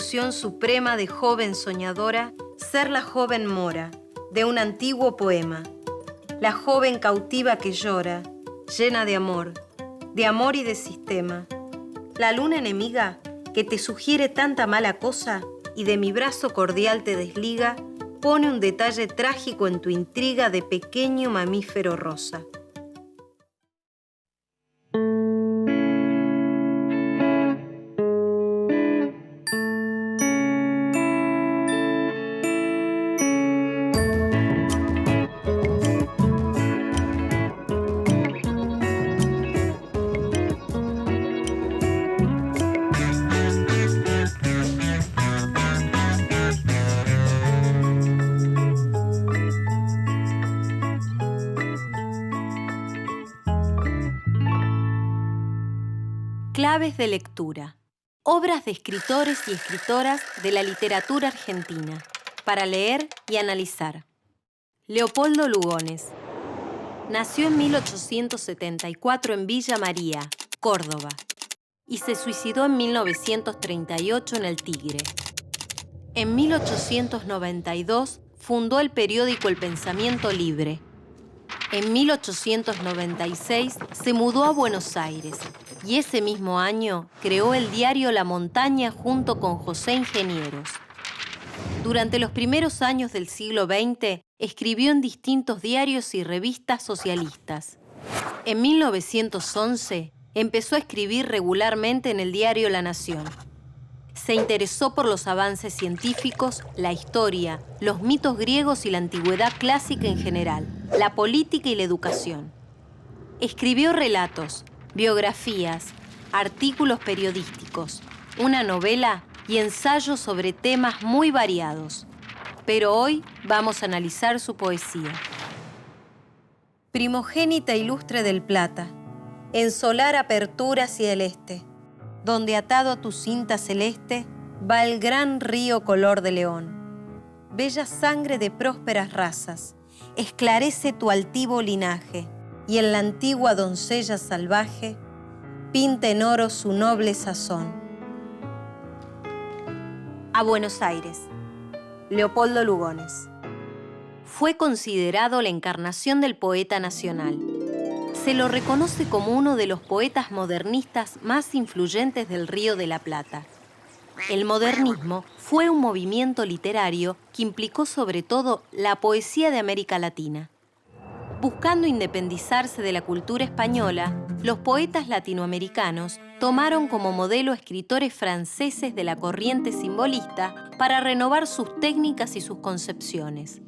ilusión suprema de joven soñadora, ser la joven mora de un antiguo poema, la joven cautiva que llora, llena de amor y de sistema. La luna enemiga que te sugiere tanta mala cosa y de mi brazo cordial te desliga, pone un detalle trágico en tu intriga de pequeño mamífero rosa. Claves de lectura. Obras de escritores y escritoras de la literatura argentina, para leer y analizar. Leopoldo Lugones. Nació en 1874 en Villa María, Córdoba, y se suicidó en 1938 en El Tigre. En 1892 fundó el periódico El Pensamiento Libre. En 1896 se mudó a Buenos Aires y ese mismo año creó el diario La Montaña junto con José Ingenieros. Durante los primeros años del siglo XX escribió en distintos diarios y revistas socialistas. En 1911 empezó a escribir regularmente en el diario La Nación. Se interesó por los avances científicos, la historia, los mitos griegos y la antigüedad clásica en general, la política y la educación. Escribió relatos, biografías, artículos periodísticos, una novela y ensayos sobre temas muy variados. Pero hoy vamos a analizar su poesía. Primogénita ilustre del Plata, en solar apertura hacia el este, donde atado a tu cinta celeste va el gran río color de león. Bella sangre de prósperas razas, esclarece tu altivo linaje, y en la antigua doncella salvaje pinta en oro su noble sazón. A Buenos Aires. Leopoldo Lugones. Fue considerado la encarnación del poeta nacional. Se lo reconoce como uno de los poetas modernistas más influyentes del Río de la Plata. El modernismo fue un movimiento literario que implicó sobre todo la poesía de América Latina. Buscando independizarse de la cultura española, los poetas latinoamericanos tomaron como modelo escritores franceses de la corriente simbolista para renovar sus técnicas y sus concepciones.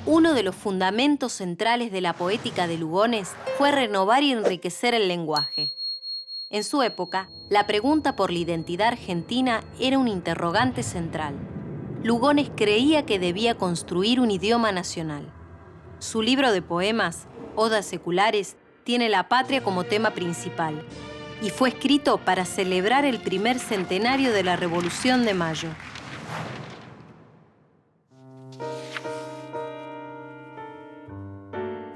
Uno de los fundamentos centrales de la poética de Lugones fue renovar y enriquecer el lenguaje. En su época, la pregunta por la identidad argentina era un interrogante central. Lugones creía que debía construir un idioma nacional. Su libro de poemas, Odas Seculares, tiene la patria como tema principal y fue escrito para celebrar el primer centenario de la Revolución de Mayo.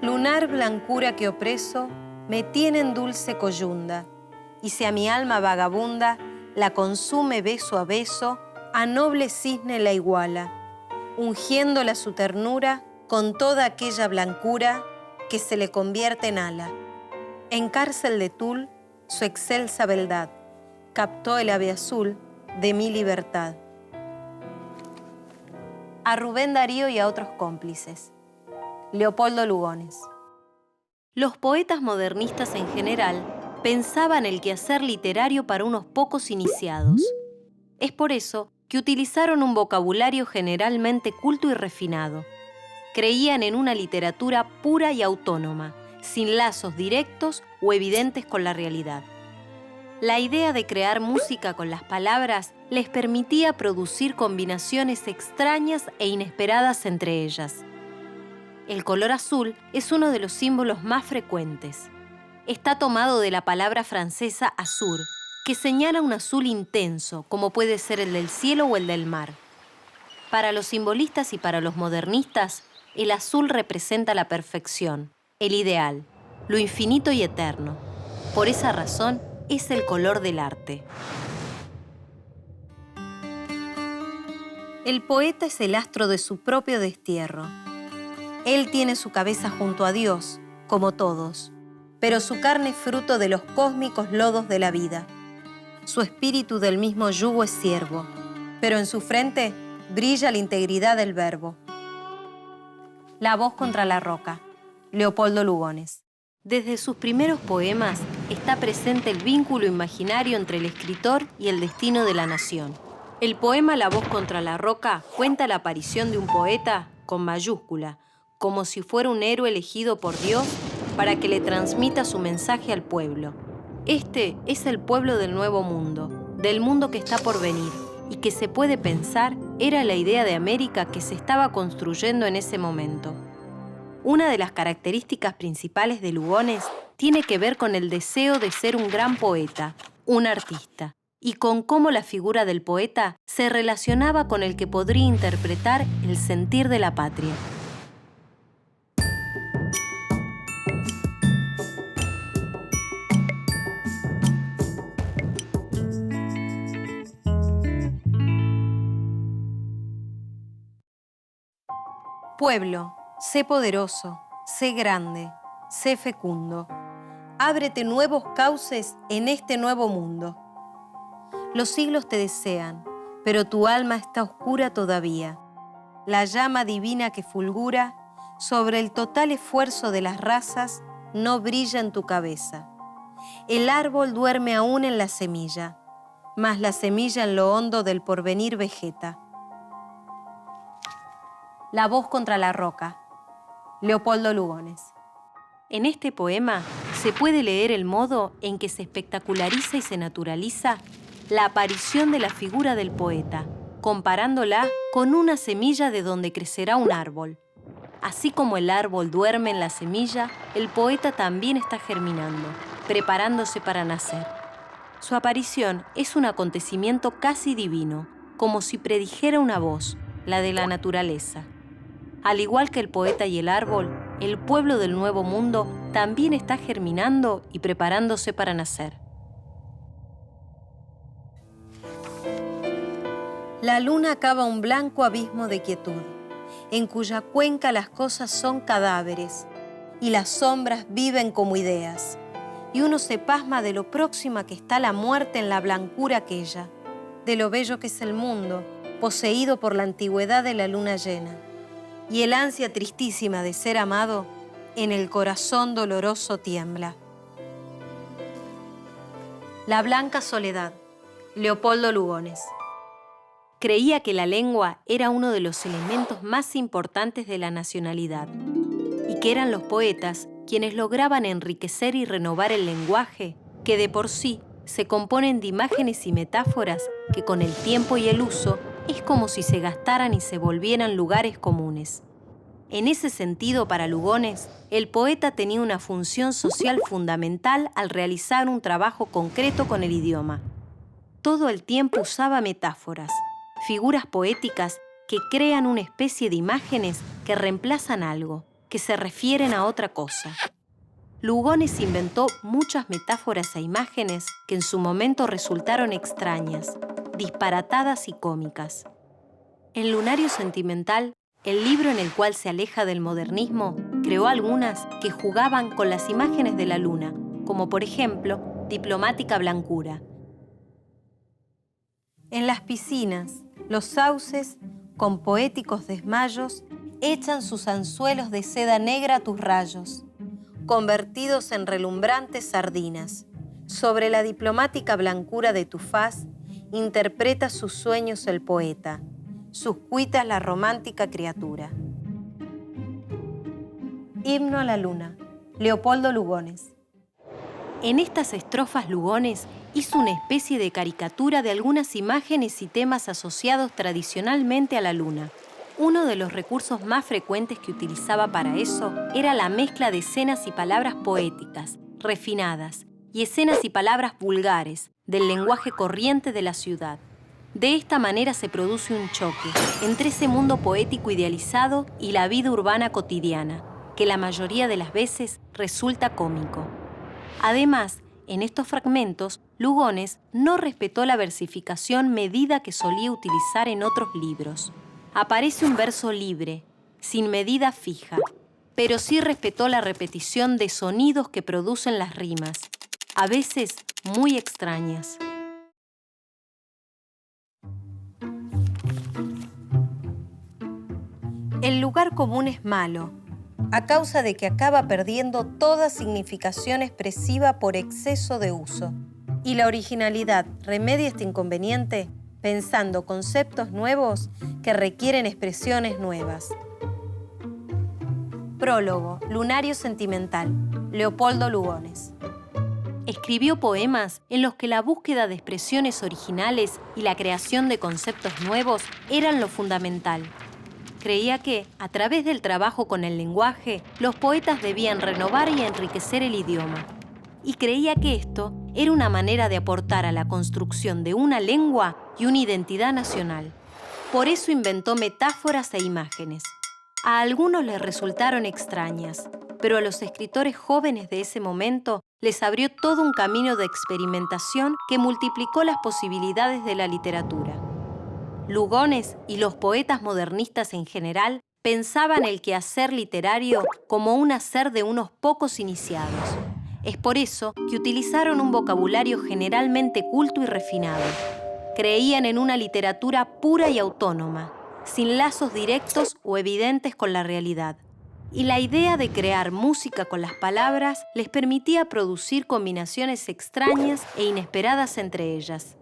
Lunar blancura que opreso me tiene en dulce coyunda, y si a mi alma vagabunda la consume beso a noble cisne la iguala, ungiéndola su ternura con toda aquella blancura que se le convierte en ala. En cárcel de tul, su excelsa beldad captó el ave azul de mi libertad. A Rubén Darío y a otros cómplices. Leopoldo Lugones. Los poetas modernistas en general pensaban el quehacer literario para unos pocos iniciados. Es por eso que utilizaron un vocabulario generalmente culto y refinado. Creían en una literatura pura y autónoma, sin lazos directos o evidentes con la realidad. La idea de crear música con las palabras les permitía producir combinaciones extrañas e inesperadas entre ellas. El color azul es uno de los símbolos más frecuentes. Está tomado de la palabra francesa azur, que señala un azul intenso, como puede ser el del cielo o el del mar. Para los simbolistas y para los modernistas, el azul representa la perfección, el ideal, lo infinito y eterno. Por esa razón, es el color del arte. El poeta es el astro de su propio destierro. Él tiene su cabeza junto a Dios, como todos, pero su carne es fruto de los cósmicos lodos de la vida. Su espíritu del mismo yugo es siervo, pero en su frente brilla la integridad del verbo. La voz contra la roca, Leopoldo Lugones. Desde sus primeros poemas está presente el vínculo imaginario entre el escritor y el destino de la nación. El poema La voz contra la roca cuenta la aparición de un poeta con mayúscula, como si fuera un héroe elegido por Dios para que le transmita su mensaje al pueblo. Este es el pueblo del Nuevo Mundo, del mundo que está por venir, y que se puede pensar era la idea de América que se estaba construyendo en ese momento. Una de las características principales de Lugones tiene que ver con el deseo de ser un gran poeta, un artista, y con cómo la figura del poeta se relacionaba con el que podría interpretar el sentir de la patria. Pueblo, sé poderoso, sé grande, sé fecundo. Ábrete nuevos cauces en este nuevo mundo. Los siglos te desean, pero tu alma está oscura todavía. La llama divina que fulgura sobre el total esfuerzo de las razas no brilla en tu cabeza. El árbol duerme aún en la semilla, mas la semilla en lo hondo del porvenir vegeta. La voz contra la roca, Leopoldo Lugones. En este poema se puede leer el modo en que se espectaculariza y se naturaliza la aparición de la figura del poeta, comparándola con una semilla de donde crecerá un árbol. Así como el árbol duerme en la semilla, el poeta también está germinando, preparándose para nacer. Su aparición es un acontecimiento casi divino, como si predijera una voz, la de la naturaleza. Al igual que el poeta y el árbol, el pueblo del Nuevo Mundo también está germinando y preparándose para nacer. La luna cava un blanco abismo de quietud, en cuya cuenca las cosas son cadáveres y las sombras viven como ideas, y uno se pasma de lo próxima que está la muerte en la blancura aquella, de lo bello que es el mundo, poseído por la antigüedad de la luna llena, y el ansia tristísima de ser amado en el corazón doloroso tiembla. La blanca soledad, Leopoldo Lugones. Creía que la lengua era uno de los elementos más importantes de la nacionalidad y que eran los poetas quienes lograban enriquecer y renovar el lenguaje, que de por sí se componen de imágenes y metáforas que con el tiempo y el uso es como si se gastaran y se volvieran lugares comunes. En ese sentido, para Lugones, el poeta tenía una función social fundamental al realizar un trabajo concreto con el idioma. Todo el tiempo usaba metáforas, figuras poéticas que crean una especie de imágenes que reemplazan algo, que se refieren a otra cosa. Lugones inventó muchas metáforas e imágenes que en su momento resultaron extrañas, disparatadas y cómicas. En Lunario Sentimental, el libro en el cual se aleja del modernismo, creó algunas que jugaban con las imágenes de la luna, como por ejemplo, Diplomática Blancura. En las piscinas, los sauces, con poéticos desmayos, echan sus anzuelos de seda negra a tus rayos, convertidos en relumbrantes sardinas. Sobre la diplomática blancura de tu faz, interpreta sus sueños el poeta, sus cuitas la romántica criatura. Himno a la luna, Leopoldo Lugones. En estas estrofas Lugones hizo una especie de caricatura de algunas imágenes y temas asociados tradicionalmente a la luna. Uno de los recursos más frecuentes que utilizaba para eso era la mezcla de escenas y palabras poéticas, refinadas, y escenas y palabras vulgares, del lenguaje corriente de la ciudad. De esta manera se produce un choque entre ese mundo poético idealizado y la vida urbana cotidiana, que la mayoría de las veces resulta cómico. Además, En estos fragmentos, Lugones no respetó la versificación medida que solía utilizar en otros libros. Aparece un verso libre, sin medida fija, pero sí respetó la repetición de sonidos que producen las rimas, a veces muy extrañas. El lugar común es malo, a causa de que acaba perdiendo toda significación expresiva por exceso de uso. Y la originalidad remedia este inconveniente pensando conceptos nuevos que requieren expresiones nuevas. Prólogo, Lunario Sentimental, Leopoldo Lugones. Escribió poemas en los que la búsqueda de expresiones originales y la creación de conceptos nuevos eran lo fundamental. Creía que, a través del trabajo con el lenguaje, los poetas debían renovar y enriquecer el idioma. Y creía que esto era una manera de aportar a la construcción de una lengua y una identidad nacional. Por eso inventó metáforas e imágenes. A algunos les resultaron extrañas, pero a los escritores jóvenes de ese momento les abrió todo un camino de experimentación que multiplicó las posibilidades de la literatura. Lugones y los poetas modernistas en general pensaban el quehacer literario como un hacer de unos pocos iniciados. Es por eso que utilizaron un vocabulario generalmente culto y refinado. Creían en una literatura pura y autónoma, sin lazos directos o evidentes con la realidad. Y la idea de crear música con las palabras les permitía producir combinaciones extrañas e inesperadas entre ellas.